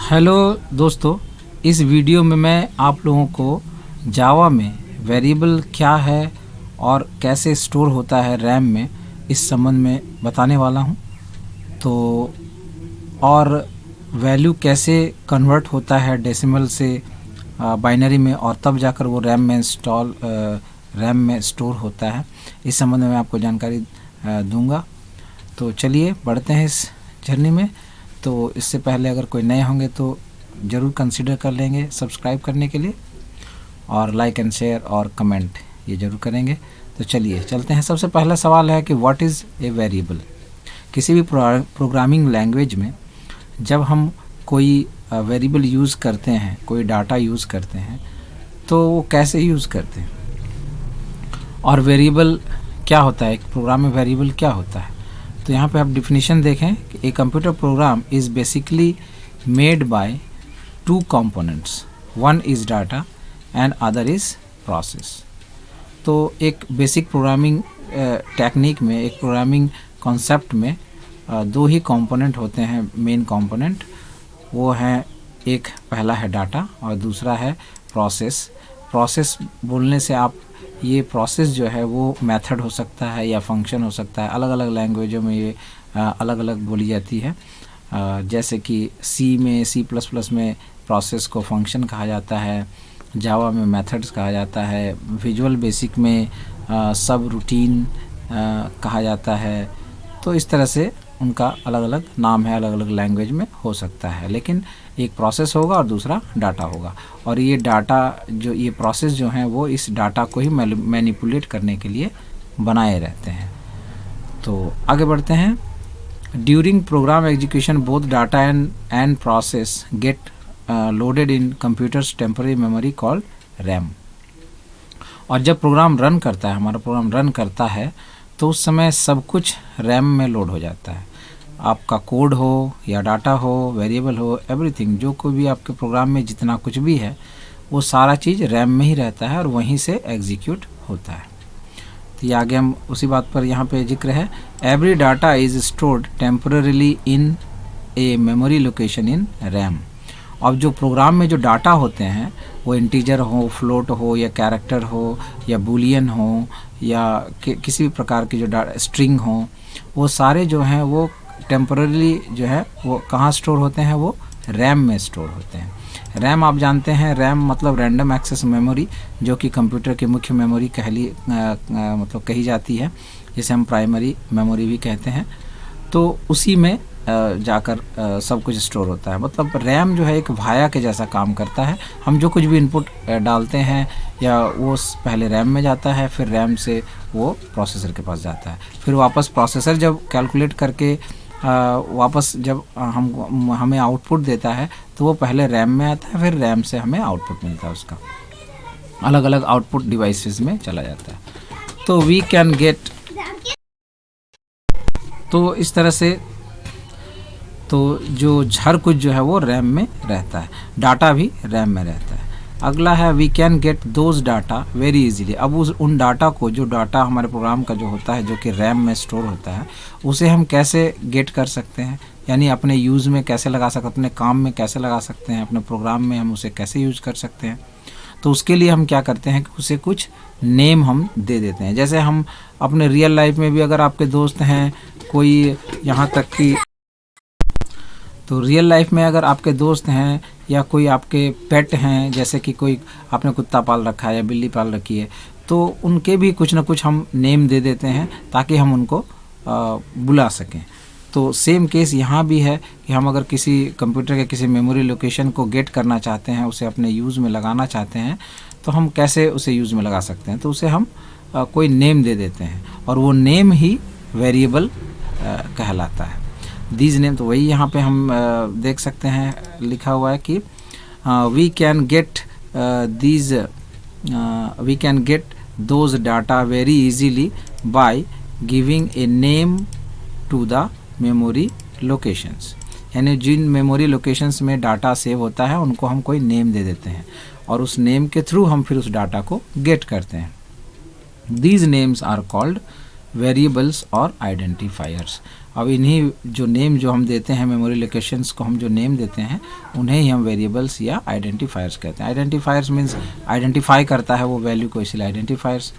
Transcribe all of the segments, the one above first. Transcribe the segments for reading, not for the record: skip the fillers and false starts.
Hello दोस्तों, इस video में मैं आप लोगों को जावा में वेरिएबल क्या है और कैसे स्टोर होता है रैम में, इस संबंध में बताने वाला हूं। तो और वैल्यू कैसे कन्वर्ट होता है डेसिमल से बाइनरी में, और तब जाकर वो रैम में स्टोर होता है, इस संबंध में मैं आपको जानकारी दूंगा। तो चलिए बढ़ते हैं इस जर्नी में। तो इससे पहले अगर कोई नए होंगे तो ज़रूर कंसीडर कर लेंगे सब्सक्राइब करने के लिए, और लाइक एंड शेयर और कमेंट ये ज़रूर करेंगे। तो चलिए चलते हैं। सबसे पहला सवाल है कि व्हाट इज़ ए वेरिएबल। किसी भी प्रोग्रामिंग लैंग्वेज में जब हम कोई वेरिएबल यूज़ करते हैं, कोई डाटा यूज़ करते हैं, तो वो कैसे यूज़ करते हैं और वेरिएबल क्या होता है, एक प्रोग्राम में वेरिएबल क्या होता है। तो यहाँ पे आप डिफिनीशन देखें कि a computer program is basically made by two components, one is data and other is process. तो एक बेसिक प्रोग्रामिंग टेक्निक में, एक प्रोग्रामिंग कॉन्सेप्ट में दो ही कंपोनेंट होते हैं, मेन कंपोनेंट। वो हैं, एक पहला है डाटा और दूसरा है प्रोसेस। प्रोसेस बोलने से आप, ये प्रोसेस जो है वो मेथड हो सकता है या फंक्शन हो सकता है। अलग अलग लैंग्वेजों में ये अलग अलग बोली जाती है। जैसे कि सी में, C++ में प्रोसेस को फंक्शन कहा जाता है, जावा में मेथड्स कहा जाता है, विजुअल बेसिक में सब रूटीन कहा जाता है। तो इस तरह से उनका अलग अलग नाम है, अलग अलग लैंग्वेज में हो सकता है, लेकिन एक प्रोसेस होगा और दूसरा डाटा होगा। और ये डाटा जो, ये प्रोसेस जो हैं वो इस डाटा को ही मैनिपुलेट करने के लिए बनाए रहते हैं। तो आगे बढ़ते हैं। During program execution both data and process get loaded in computers temporary memory called RAM. और जब प्रोग्राम रन करता है, हमारा प्रोग्राम रन करता है, तो उस समय सब कुछ रैम में लोड हो जाता है। आपका कोड हो या डाटा हो, वेरिएबल हो, एवरीथिंग, जो कोई भी आपके प्रोग्राम में जितना कुछ भी है वो सारा चीज़ रैम में ही रहता है और वहीं से एग्जीक्यूट होता है। तो ये आगे हम उसी बात पर यहाँ पे जिक्र है। Every data is stored temporarily in a memory location in RAM. अब जो प्रोग्राम में जो डाटा होते हैं वो इंटीजर हो, फ्लोट हो, या कैरेक्टर हो, या बूलियन हो, या किसी भी प्रकार की जो स्ट्रिंग हो, वो सारे जो हैं वो टेम्पररी जो है वो कहाँ स्टोर होते हैं, वो रैम में स्टोर होते हैं। रैम आप जानते हैं, रैम मतलब रैंडम एक्सेस मेमोरी, जो कि कंप्यूटर की मुख्य मेमोरी मतलब कही जाती है, जिसे हम प्राइमरी मेमोरी भी कहते हैं। तो उसी में जाकर सब कुछ स्टोर होता है। मतलब रैम जो है एक भाया के जैसा काम करता है। हम जो कुछ भी इनपुट डालते हैं या वो पहले रैम में जाता है, फिर रैम से वो प्रोसेसर के पास जाता है, फिर वापस प्रोसेसर जब कैलकुलेट करके वापस जब हमें आउटपुट देता है, तो वो पहले रैम में आता है, फिर रैम से हमें आउटपुट मिलता है, उसका अलग अलग आउटपुट डिवाइसेस में चला जाता है। तो वी कैन गेट, तो इस तरह से तो जो हर कुछ जो है वो रैम में रहता है, डाटा भी रैम में रहता है। अगला है we can get those data very easily. अब उन डाटा को, जो डाटा हमारे प्रोग्राम का जो होता है, जो कि रैम में स्टोर होता है, उसे हम कैसे गेट कर सकते हैं, यानी अपने यूज़ में कैसे लगा सकते हैं, अपने काम में कैसे लगा सकते हैं, अपने प्रोग्राम में हम उसे कैसे यूज़ कर सकते हैं। तो उसके लिए हम क्या करते हैं कि उसे कुछ नेम हम दे देते हैं। जैसे हम अपने रियल लाइफ में भी, अगर आपके दोस्त हैं कोई, यहाँ तक कि तो रियल लाइफ में अगर आपके दोस्त हैं या कोई आपके पेट हैं, जैसे कि कोई आपने कुत्ता पाल रखा है या बिल्ली पाल रखी है, तो उनके भी कुछ ना कुछ हम नेम दे देते हैं ताकि हम उनको बुला सकें। तो सेम केस यहाँ भी है कि हम अगर किसी कंप्यूटर के किसी मेमोरी लोकेशन को गेट करना चाहते हैं, उसे अपने यूज़ में लगाना चाहते हैं, तो हम कैसे उसे यूज़ में लगा सकते हैं। तो उसे हम कोई नेम दे देते हैं और वो नेम ही वेरिएबल कहलाता है। दीज नेम, तो वही यहाँ पे हम देख सकते हैं लिखा हुआ है कि we can get those data very easily by giving a name to the memory locations. यानी जिन मेमोरी लोकेशंस में डाटा सेव होता है उनको हम कोई नेम दे देते हैं और उस नेम के थ्रू हम फिर उस डाटा को गेट करते हैं। These names are called variables और आइडेंटिफायर्स। अब इन्हीं जो नेम जो हम देते हैं, मेमोरी लोकेशंस को हम जो नेम देते हैं, उन्हें ही हम वेरिएबल्स या आइडेंटिफायर्स कहते हैं। आइडेंटिफायर्स मीन्स आइडेंटिफाई करता है वो वैल्यू को, इसलिए आइडेंटिफायर्स।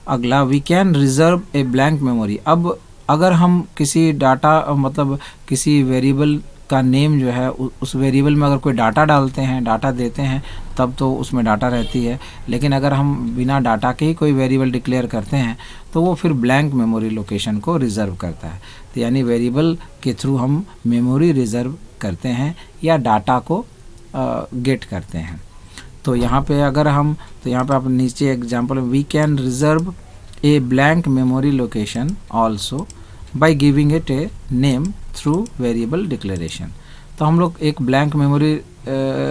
अगला, we can reserve a blank memory. अब अगर हम किसी डाटा मतलब किसी वेरिएबल का नेम जो है उस वेरिएबल में अगर कोई डाटा डालते हैं, डाटा देते हैं, तब तो उसमें डाटा रहती है। लेकिन अगर हम बिना डाटा के ही कोई वेरिएबल डिक्लेयर करते हैं तो वो फिर ब्लैंक मेमोरी लोकेशन को रिज़र्व करता है। तो यानी वेरिएबल के थ्रू हम मेमोरी रिज़र्व करते हैं या डाटा को गेट करते हैं। तो यहाँ पे अगर हम, तो यहाँ पे आप नीचे example, we can reserve a blank memory location also by giving it a name through variable declaration. तो हम लोग एक ब्लैंक मेमोरी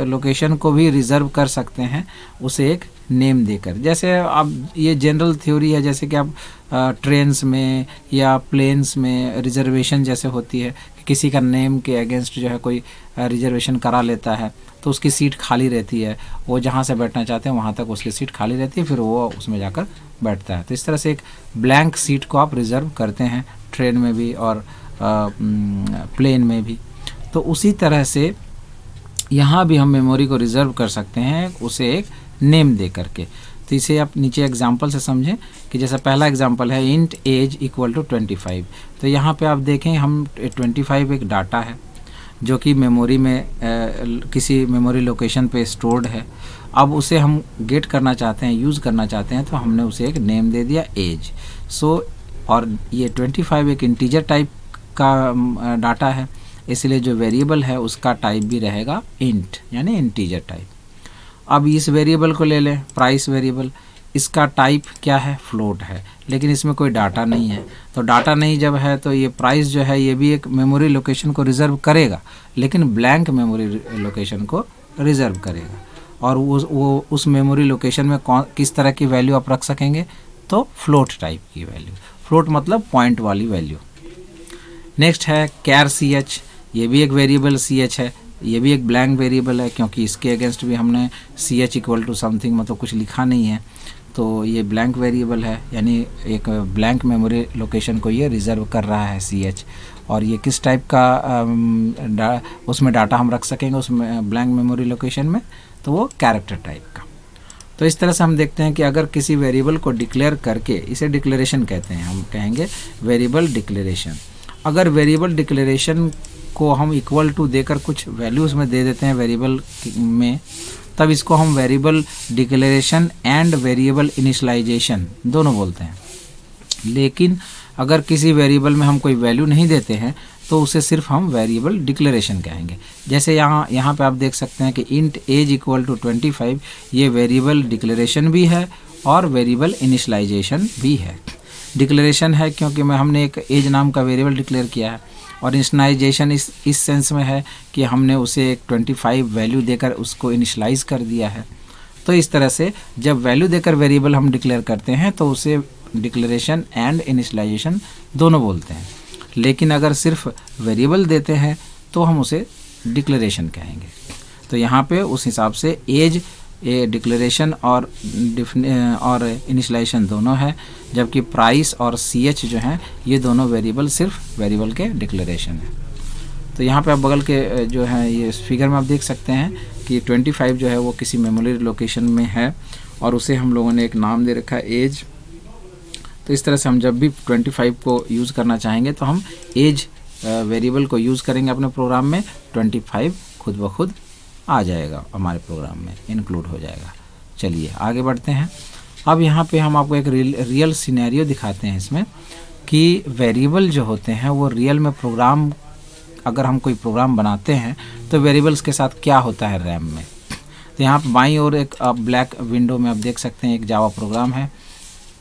लोकेशन को भी रिज़र्व कर सकते हैं उसे एक नेम देकर। जैसे अब ये जनरल थ्योरी है, जैसे कि आप ट्रेन्स में या प्लेन्स में रिजर्वेशन जैसे होती है कि किसी का नेम के अगेंस्ट जो है कोई रिजर्वेशन करा लेता है तो उसकी सीट खाली रहती है, वो जहाँ से बैठना चाहते हैं वहाँ तक उसकी सीट खाली रहती है, फिर वो उसमें जाकर बैठता है। तो इस तरह से एक ब्लैंक सीट को आप रिज़र्व करते हैं ट्रेन में भी और प्लेन में भी। तो उसी तरह से यहाँ भी हम मेमोरी को रिज़र्व कर सकते हैं उसे एक नेम दे करके। तो इसे आप नीचे एग्जांपल से समझें कि जैसा पहला एग्जांपल है इंट एज इक्वल टू 25। तो यहाँ पे आप देखें हम 25 एक डाटा है जो कि मेमोरी में किसी मेमोरी लोकेशन पे स्टोर्ड है। अब उसे हम गेट करना चाहते हैं, यूज़ करना चाहते हैं, तो हमने उसे एक नेम दे दिया एज। सो और ये 25 एक इंटीजर टाइप का डाटा है, इसलिए जो वेरिएबल है उसका टाइप भी रहेगा इंट यानी इंटीजर टाइप। अब इस वेरिएबल को ले लें, प्राइस वेरिएबल, इसका टाइप क्या है, फ्लोट है, लेकिन इसमें कोई डाटा नहीं है। तो डाटा नहीं जब है तो ये प्राइस जो है ये भी एक मेमोरी लोकेशन को रिज़र्व करेगा, लेकिन ब्लैंक मेमोरी लोकेशन को रिज़र्व करेगा। और वो उस मेमोरी लोकेशन में किस तरह की वैल्यू आप रख सकेंगे, तो फ्लोट टाइप की वैल्यू। फ्लोट मतलब पॉइंट वाली वैल्यू। नेक्स्ट है कैर सी एच, ये भी एक वेरिएबल सी एच है, ये भी एक ब्लैंक वेरिएबल है क्योंकि इसके अगेंस्ट भी हमने C H equal to something मतलब कुछ लिखा नहीं है, तो ये ब्लैंक वेरिएबल है, यानी एक ब्लैंक मेमोरी लोकेशन को ये रिज़र्व कर रहा है सी एच। और ये किस टाइप का उसमें डाटा हम रख सकेंगे उसमें ब्लैंक मेमोरी लोकेशन में, तो वो कैरेक्टर टाइप का। तो इस तरह से हम देखते हैं कि अगर किसी वेरिएबल को डिक्लेयर करके, इसे डिक्लेरेशन कहते हैं, हम कहेंगे वेरिएबल डिक्लेरेशन। अगर वेरिएबल डिक्लेरेशन को हम इक्वल टू देकर कुछ वैल्यूज़ में दे देते हैं वेरिएबल में, तब इसको हम variable declaration and variable initialisation दोनों बोलते हैं। लेकिन अगर किसी वेरिएबल में हम कोई वैल्यू नहीं देते हैं तो उसे सिर्फ हम वेरिएबल डिक्लेरेशन कहेंगे। जैसे यहाँ पे आप देख सकते हैं कि इंट एज इक्वल टू 25 ये वेरिएबल डिक्लेरेशन भी है और वेरिएबल इनिशियलाइजेशन भी है। डिक्लेरेशन है क्योंकि हमने एक एज नाम का वेरिएबल डिक्लेयर किया है, और इनिशियलाइजेशन इस सेंस में है कि हमने उसे एक 25 वैल्यू देकर उसको इनिशियलाइज़ कर दिया है। तो इस तरह से जब वैल्यू देकर वेरिएबल हम डिक्लेयर करते हैं तो उसे डिक्लेरेशन एंड इनिशियलाइजेशन दोनों बोलते हैं। लेकिन अगर सिर्फ वेरिएबल देते हैं तो हम उसे डिक्लेरेशन कहेंगे। तो यहाँ पे उस हिसाब से एज डिक्लेरेशन और इनिशियलाइजेशन दोनों है, जबकि प्राइस और सी एच जो हैं ये दोनों वेरिएबल सिर्फ वेरिएबल के डिक्लेरेशन है। तो यहाँ पे आप बगल के जो है ये फिगर में आप देख सकते हैं कि 25 जो है वो किसी मेमोरी लोकेशन में है और उसे हम लोगों ने एक नाम दे रखा है एज। तो इस तरह से हम जब भी 25 को यूज़ करना चाहेंगे तो हम एज वेरिएबल को यूज़ करेंगे अपने प्रोग्राम में, 25 खुद ब खुद आ जाएगा, हमारे प्रोग्राम में इंक्लूड हो जाएगा। चलिए आगे बढ़ते हैं। अब यहाँ पे हम आपको एक रियल सिनेरियो दिखाते हैं इसमें कि वेरिएबल जो होते हैं वो रियल में प्रोग्राम, अगर हम कोई प्रोग्राम बनाते हैं तो वेरिएबल्स के साथ क्या होता है रैम में। तो यहाँ पर बाईं ओर एक ब्लैक विंडो में आप देख सकते हैं एक जावा प्रोग्राम है,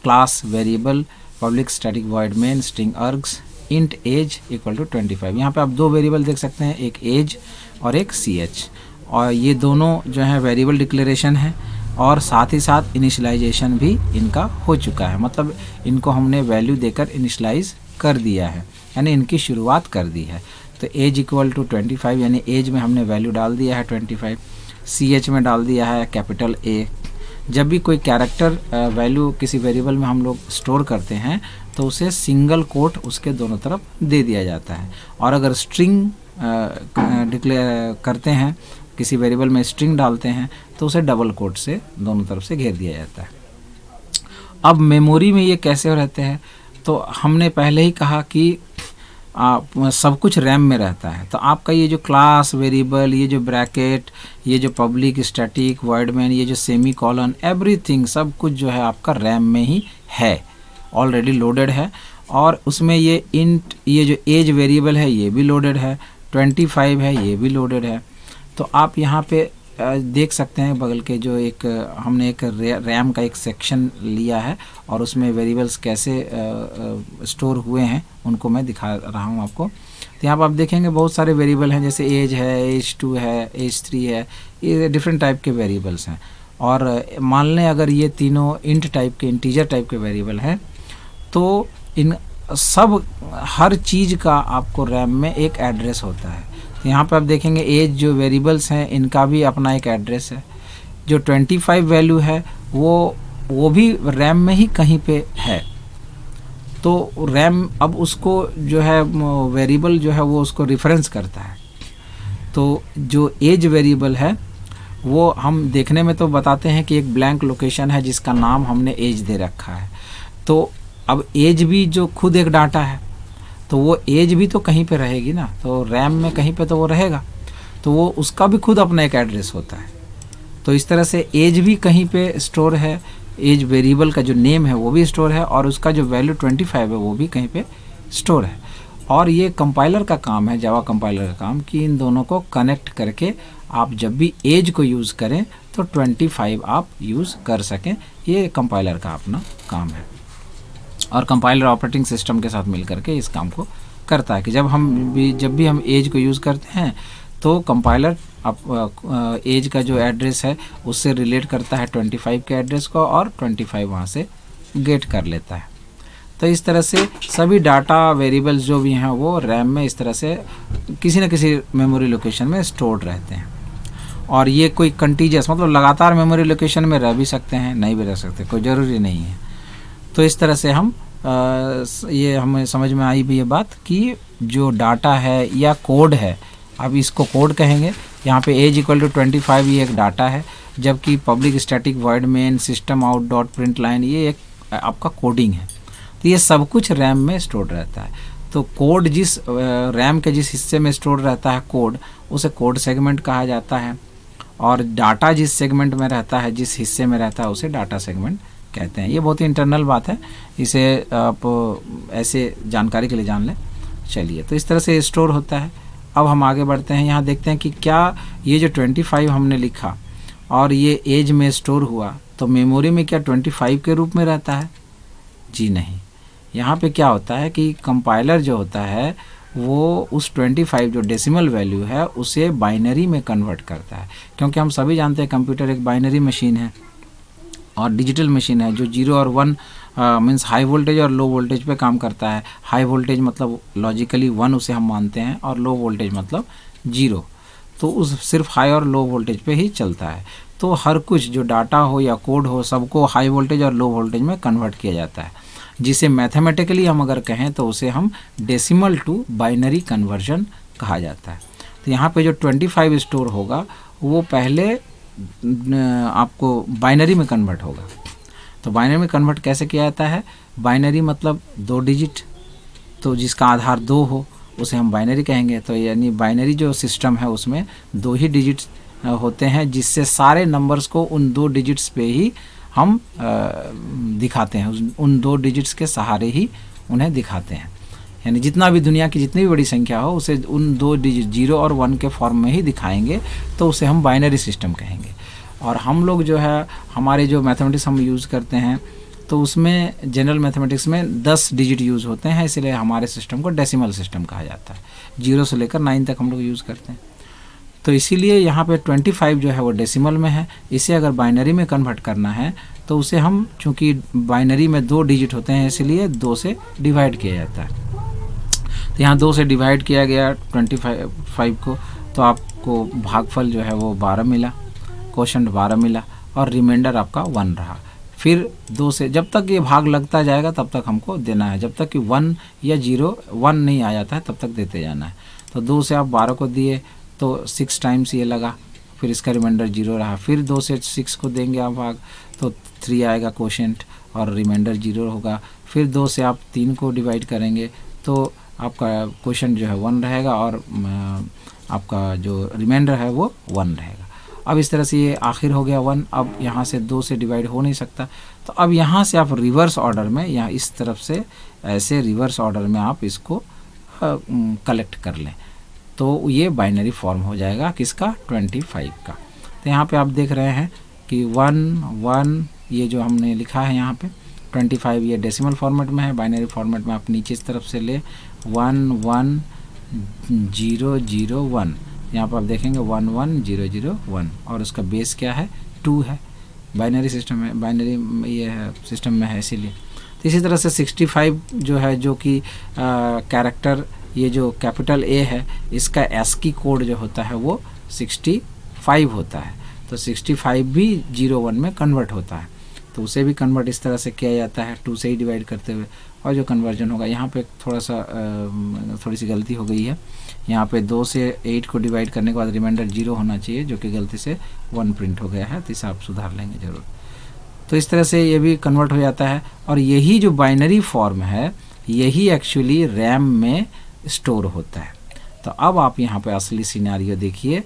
class variable public static void main string args int age equal to 25। यहाँ पे आप दो वेरिएबल देख सकते हैं, एक एज और एक सी एच, और ये दोनों जो है वेरिएबल डिक्लेरेशन है और साथ ही साथ इनिशियलाइजेशन भी इनका हो चुका है, मतलब इनको हमने वैल्यू देकर इनिशियलाइज कर दिया है, यानी इनकी शुरुआत कर दी है। तो एज इक्वल टू 25 यानी एज में हमने वैल्यू डाल दिया है 25, सी एच में डाल दिया है कैपिटल ए, जब भी कोई कैरेक्टर वैल्यू किसी वेरिएबल में हम लोग स्टोर करते हैं तो उसे सिंगल कोट उसके दोनों तरफ दे दिया जाता है। और अगर स्ट्रिंग डिक्लेयर करते हैं, किसी वेरिएबल में स्ट्रिंग डालते हैं, तो उसे डबल कोट से दोनों तरफ से घेर दिया जाता है। अब मेमोरी में ये कैसे रहते हैं, तो हमने पहले ही कहा कि सब कुछ रैम में रहता है। तो आपका ये जो क्लास वेरिएबल, ये जो ब्रैकेट, ये जो पब्लिक स्टैटिक वॉइड मेन, ये जो सेमी कॉलन, एवरीथिंग सब कुछ जो है आपका रैम में ही है, ऑलरेडी लोडेड है। और उसमें ये इंट, ये जो एज वेरिएबल है ये भी लोडेड है, 25 है ये भी लोडेड है। तो आप यहाँ पे देख सकते हैं बगल के जो एक हमने एक रैम का एक सेक्शन लिया है और उसमें वेरिएबल्स कैसे स्टोर हुए हैं उनको मैं दिखा रहा हूँ आपको। तो यहाँ पर आप देखेंगे बहुत सारे वेरिएबल हैं, जैसे एज है, एज 2 है, एज 3 है, ये डिफरेंट टाइप के वेरिएबल्स हैं। और मान लें अगर ये तीनों इंट टाइप के, इंटीजर टाइप के वेरिएबल हैं, तो इन सब हर चीज़ का आपको रैम में एक एड्रेस होता है। तो यहाँ पर आप देखेंगे एज जो वेरिएबल्स हैं इनका भी अपना एक एड्रेस है। जो 25 वैल्यू है वो भी रैम में ही कहीं पे है। तो रैम अब उसको जो है वेरिएबल जो है वो उसको रेफरेंस करता है। तो जो एज वेरिएबल है वो हम देखने में तो बताते हैं कि एक ब्लैंक लोकेशन है जिसका नाम हमने एज दे रखा है। तो अब एज भी जो खुद एक डाटा है, तो वो एज भी तो कहीं पे रहेगी ना, तो रैम में कहीं पे तो वो रहेगा, तो वो उसका भी खुद अपना एक एड्रेस होता है। तो इस तरह से एज भी कहीं पे स्टोर है, एज वेरिएबल का जो नेम है वो भी स्टोर है, और उसका जो वैल्यू 25 है वो भी कहीं पे स्टोर है। और ये कंपाइलर का काम है, जावा कंपाइलर का काम, कि इन दोनों को कनेक्ट करके आप जब भी एज को यूज़ करें तो 25 आप यूज़ कर सकें। ये कंपाइलर का अपना काम है। और कंपाइलर ऑपरेटिंग सिस्टम के साथ मिल करके इस काम को करता है कि जब भी हम एज को यूज़ करते हैं तो कंपाइलर एज का जो एड्रेस है उससे रिलेट करता है 25 के एड्रेस को, और 25 वहाँ से गेट कर लेता है। तो इस तरह से सभी डाटा वेरिएबल्स जो भी हैं वो रैम में इस तरह से किसी न किसी मेमोरी लोकेशन में स्टोर्ड रहते हैं। और ये कोई कंटीजियस मतलब लगातार मेमोरी लोकेशन में रह भी सकते हैं, नहीं भी रह सकते, कोई ज़रूरी नहीं है। तो इस तरह से हम ये हमें समझ में आई भी ये बात कि जो डाटा है या कोड है, अब इसको कोड कहेंगे। यहाँ पे एज इक्वल टू 25 ये एक डाटा है, जबकि public static void main system out dot print line ये एक आपका कोडिंग है। तो ये सब कुछ रैम में स्टोर रहता है। तो कोड जिस रैम के जिस हिस्से में स्टोर रहता है कोड, उसे कोड सेगमेंट कहा जाता है, और डाटा जिस सेगमेंट में रहता है, जिस हिस्से में रहता है, उसे डाटा सेगमेंट कहते हैं। ये बहुत ही इंटरनल बात है, इसे आप ऐसे जानकारी के लिए जान लें। चलिए, तो इस तरह से स्टोर होता है। अब हम आगे बढ़ते हैं, यहाँ देखते हैं कि क्या ये जो 25 हमने लिखा और ये एज में स्टोर हुआ, तो मेमोरी में क्या 25 के रूप में रहता है? जी नहीं। यहाँ पे क्या होता है कि कंपाइलर जो होता है वो उस 25 जो डेसिमल वैल्यू है उसे बाइनरी में कन्वर्ट करता है, क्योंकि हम सभी जानते हैं कंप्यूटर एक बाइनरी मशीन है और डिजिटल मशीन है जो 0 और 1 मीन्स हाई वोल्टेज और लो वोल्टेज पे काम करता है। हाई वोल्टेज मतलब लॉजिकली 1 उसे हम मानते हैं, और लो वोल्टेज मतलब 0, तो उस सिर्फ हाई और लो वोल्टेज पे ही चलता है। तो हर कुछ जो डाटा हो या कोड हो सबको हाई वोल्टेज और लो वोल्टेज में कन्वर्ट किया जाता है, जिसे मैथमेटिकली हम अगर कहें तो उसे हम डेसिमल टू बाइनरी कन्वर्जन कहा जाता है। तो यहाँ पे जो 25 स्टोर होगा वो पहले आपको बाइनरी में कन्वर्ट होगा। तो बाइनरी में कन्वर्ट कैसे किया जाता है? बाइनरी मतलब 2 डिजिट, तो जिसका आधार 2 हो उसे हम बाइनरी कहेंगे। तो यानी बाइनरी जो सिस्टम है उसमें 2 ही डिजिट्स होते हैं, जिससे सारे नंबर्स को उन 2 डिजिट्स पे ही हम दिखाते हैं, उन 2 डिजिट्स के सहारे ही उन्हें दिखाते हैं। यानी जितना भी दुनिया की जितनी भी बड़ी संख्या हो उसे उन 2 डिजिट 0 और 1 के फॉर्म में ही दिखाएंगे, तो उसे हम बाइनरी सिस्टम कहेंगे। और हम लोग जो है हमारे जो मैथमेटिक्स हम यूज़ करते हैं तो उसमें जनरल मैथमेटिक्स में 10 डिजिट यूज़ होते हैं, इसलिए हमारे सिस्टम को डेसिमल सिस्टम कहा जाता है। 0 से लेकर 9 तक हम लोग यूज़ करते हैं। तो इसीलिए यहाँ पे 25 जो है वो डेसिमल में है। इसे अगर बाइनरी में कन्वर्ट करना है तो उसे हम, चूँकि बाइनरी में 2 डिजिट होते हैं इसलिए 2 से डिवाइड किया जाता है। तो यहाँ 2 से डिवाइड किया गया 25 को, तो आपको भागफल जो है वो 12 मिला, क्वोशंट 12 मिला, और रिमाइंडर आपका 1 रहा। फिर 2 से जब तक ये भाग लगता जाएगा तब तक हमको देना है, जब तक कि 1 या 0 1 नहीं आ जाता है तब तक देते जाना है। तो 2 से आप 12 को दिए तो 6 टाइम्स ये लगा, फिर इसका रिमाइंडर 0 रहा। फिर 2 से 6 को देंगे आप भाग तो 3 आएगा कोशेंट और रिमाइंडर 0 होगा। फिर 2 से आप 3 को डिवाइड करेंगे तो आपका कोशेंट जो है 1 रहेगा और आपका जो रिमाइंडर है वो 1 रहेगा। अब इस तरह से ये आखिर हो गया 1। अब यहाँ से 2 से डिवाइड हो नहीं सकता, तो अब यहाँ से आप रिवर्स ऑर्डर में, यहाँ इस तरफ से ऐसे रिवर्स ऑर्डर में आप इसको कलेक्ट कर लें तो ये बाइनरी फॉर्म हो जाएगा किसका, 25 का। तो यहाँ पे आप देख रहे हैं कि 1 1 ये जो हमने लिखा है यहाँ पे 25 ये डेसिमल फॉर्मेट में है। बाइनरी फॉर्मेट में आप नीचे इस तरफ से ले 1 1 0 0 1, यहाँ पर आप देखेंगे 1 1 0 0 1 और उसका बेस क्या है, 2 है। बाइनरी सिस्टम में, बाइनरी ये है सिस्टम में है इसीलिए। तो इसी तरह से 65 जो है, जो कि कैरेक्टर ये जो कैपिटल ए है इसका ASCII कोड जो होता है वो 65 होता है। तो 65 भी 0 1 में कन्वर्ट होता है, तो उसे भी कन्वर्ट इस तरह से किया जाता है 2 से ही डिवाइड करते हुए। और जो कन्वर्जन होगा यहाँ पे थोड़ी सी गलती हो गई है, यहाँ पे 2 से 8 को डिवाइड करने के बाद रिमाइंडर 0 होना चाहिए, जो कि गलती से 1 प्रिंट हो गया है, तो इसे आप सुधार लेंगे ज़रूर। तो इस तरह से ये भी कन्वर्ट हो जाता है और यही जो बाइनरी फॉर्म है यही एक्चुअली रैम में स्टोर होता है। तो अब आप यहाँ पे असली सिनेरियो देखिए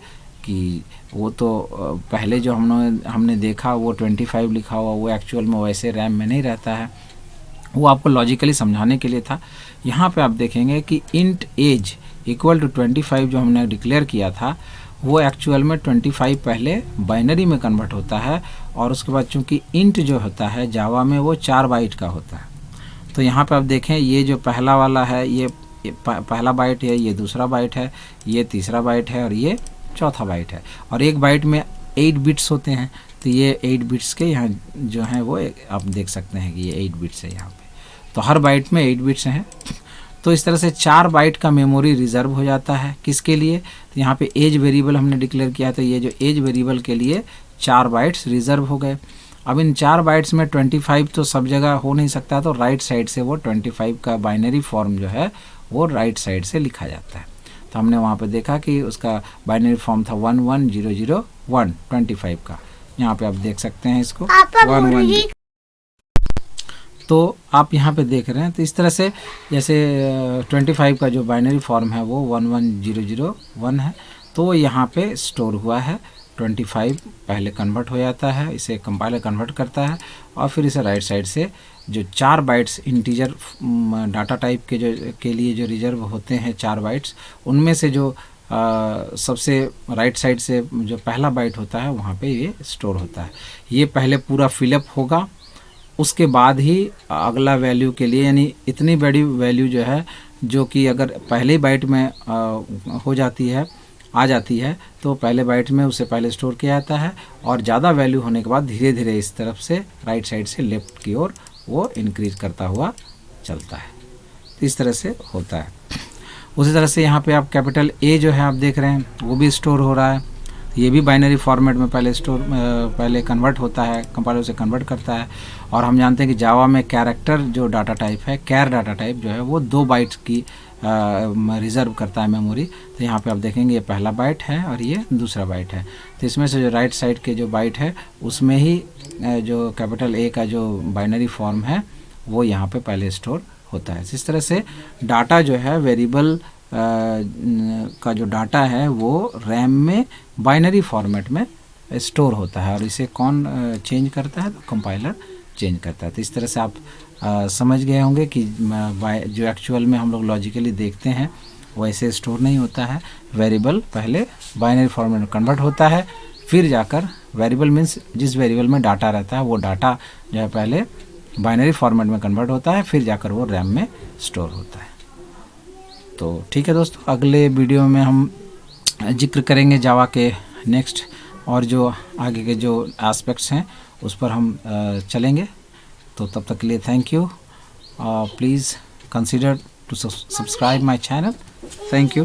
कि वो तो पहले जो हमने देखा वो 25 लिखा हुआ वो एक्चुअल में वैसे रैम में नहीं रहता है, वो आपको लॉजिकली समझाने के लिए था। यहाँ पे आप देखेंगे कि इंट एज इक्वल टू 25 जो हमने डिक्लेयर किया था वो एक्चुअल में 25 पहले बाइनरी में कन्वर्ट होता है और उसके बाद चूंकि इंट जो होता है जावा में वो 4 बाइट का होता है। तो यहाँ पे आप देखें ये जो पहला वाला है ये पहला बाइट है, ये दूसरा बाइट है, ये तीसरा बाइट है और ये चौथा बाइट है। और एक बाइट में 8 बिट्स होते हैं, तो ये 8 बिट्स के यहाँ जो हैं वो आप देख सकते हैं कि ये 8 बिट्स है यहाँ पे, तो हर बाइट में 8 बिट्स हैं। तो इस तरह से 4 बाइट का मेमोरी रिजर्व हो जाता है किसके लिए, तो यहाँ पे एज वेरिएबल हमने डिक्लेयर किया, तो ये जो एज वेरिएबल के लिए 4 बाइट्स रिजर्व हो गए। अब इन 4 बाइट्स में 25 तो सब जगह हो नहीं सकता, तो राइट साइड से वो 25 का बाइनरी फॉर्म जो है वो राइट साइड से लिखा जाता है। तो हमने वहाँ पे देखा कि उसका बाइनरी फॉर्म था 1 1 0 0 1 25 का। यहाँ पे आप देख सकते हैं इसको 1 1। तो आप यहाँ पे देख रहे हैं, तो इस तरह से जैसे 25 का जो बाइनरी फॉर्म है वो 1 1 0 0 1 है, तो यहाँ पे स्टोर हुआ है। 25 पहले कन्वर्ट हो जाता है, इसे कंपाइलर कन्वर्ट करता है और फिर इसे राइट साइड से जो 4 बाइट्स इंटीजर डाटा टाइप के लिए जो रिजर्व होते हैं 4 बाइट्स, उनमें से जो सबसे राइट साइड से जो पहला बाइट होता है वहाँ पे ये स्टोर होता है। ये पहले पूरा फिलअप होगा, उसके बाद ही अगला वैल्यू के लिए, यानी इतनी बड़ी वैल्यू जो है जो कि अगर पहले बाइट में हो जाती है आ जाती है तो पहले बाइट में उसे पहले स्टोर किया जाता है और ज़्यादा वैल्यू होने के बाद धीरे धीरे इस तरफ से राइट साइड से लेफ़्ट की ओर वो इंक्रीज करता हुआ चलता है। तो इस तरह से होता है। उसी तरह से यहाँ पे आप कैपिटल ए जो है आप देख रहे हैं वो भी स्टोर हो रहा है, ये भी बाइनरी फॉर्मेट में पहले कन्वर्ट होता है, कंपाइलर से कन्वर्ट करता है। और हम जानते हैं कि जावा में कैरेक्टर जो डाटा टाइप है, कैर डाटा टाइप जो है वो 2 बाइट्स की रिज़र्व करता है मेमोरी। तो यहाँ पे आप देखेंगे ये पहला बाइट है और ये दूसरा बाइट है, तो इसमें से जो राइट साइड के जो बाइट है उसमें ही जो कैपिटल ए का जो बाइनरी फॉर्म है वो यहाँ पे पहले स्टोर होता है। इस तरह से डाटा जो है वेरिएबल का जो डाटा है वो रैम में बाइनरी फॉर्मेट में स्टोर होता है और इसे कौन चेंज करता है, तो कंपाइलर चेंज करता है। तो इस तरह से आप समझ गए होंगे कि जो एक्चुअल में हम लोग लॉजिकली देखते हैं वैसे स्टोर नहीं होता है। वेरिएबल पहले बाइनरी फॉर्मेट में कन्वर्ट होता है, फिर जाकर वेरिएबल मीन्स जिस वेरिएबल में डाटा रहता है वो डाटा जो है पहले बाइनरी फॉर्मेट में कन्वर्ट होता है, फिर जाकर वो रैम में स्टोर होता है। तो ठीक है दोस्तों, अगले वीडियो में हम जिक्र करेंगे जावा के नेक्स्ट और जो आगे के जो एस्पेक्ट्स हैं उस पर हम चलेंगे। तो तब तक के लिए thank you. Please consider to subscribe my channel. Thank you.